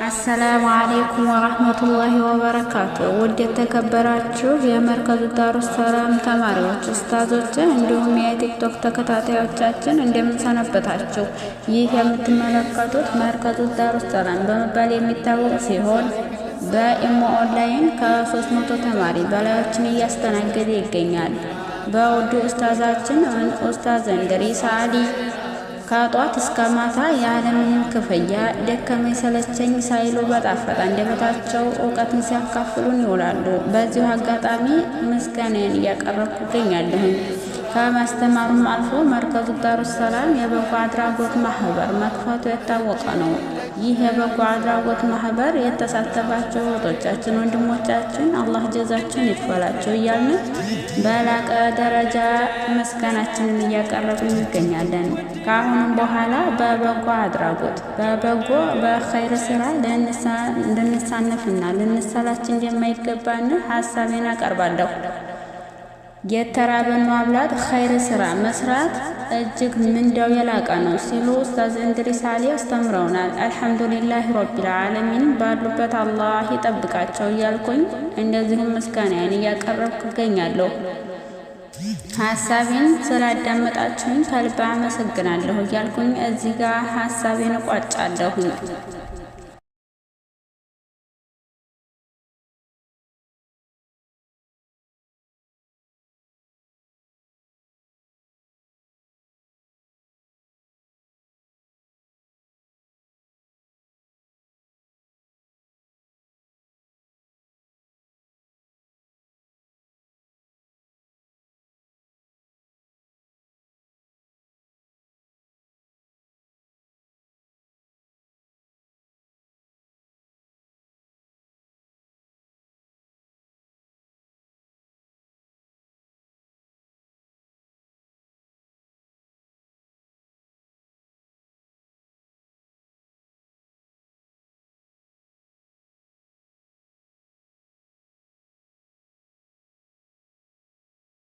አሰላሙ አለይኩም ወራህመቱላሂ ወበረካቱ። ውድ የተከበራችሁ የመርከዙ ዳሩስ ሰላም ተማሪዎች፣ ኡስታዞች እንዲሁም የቲክቶክ ተከታታዮቻችን እንደምንሰነበታችሁ። ይህ የምትመለከቱት መርከዙ ዳሩስ ሰላም በመባል የሚታወቅ ሲሆን በኢሞ ኦንላይን ከ300 ተማሪ በላዮችን እያስተናገደ ይገኛል። በውዱ ኡስታዛችን ኡስታዝ እንድሪስ አሊ ከጧት እስከ ማታ ያለምንም ክፍያ ደከመኝ ሰለቸኝ ሳይሉ በጣፈጠ አንደበታቸው እውቀትን ሲያካፍሉን ይውላሉ። በዚሁ አጋጣሚ ምስጋናዬን እያቀረብኩ እገኛለሁ። ከማስተማሩም አልፎ መርከዙ ዳሩስ ሰላም የበጎ አድራጎት ማህበር መክፈቱ የታወቀ ነው። ይህ የበጎ አድራጎት ማህበር የተሳተፋቸው እህቶቻችን፣ ወንድሞቻችን አላህ ጀዛቸውን ይክፈላቸው እያልን በላቀ ደረጃ ምስጋናችንን እያቀረብን እንገኛለን። ከአሁንም በኋላ በበጎ አድራጎት በኸይር ስራ ልንሳነፍና ልንሰላች እንደማይገባን ሀሳቤን አቀርባለሁ። የተራበን ማብላት ኸይር ስራ መስራት እጅግ ምንዳው የላቀ ነው ሲሉ ኡስታዝ እንድሪስ አሊ አስተምረውናል። አልሐምዱሊላህ ረቢል ዓለሚን ባሉበት አላህ ይጠብቃቸው እያልኩኝ እንደዚሁም ምስጋናዬን እያቀረብኩ እገኛለሁ። ሀሳቤን ስላዳመጣችሁኝ ከልብ አመሰግናለሁ እያልኩኝ እዚህ ጋር ሀሳቤን እቋጫለሁኝ።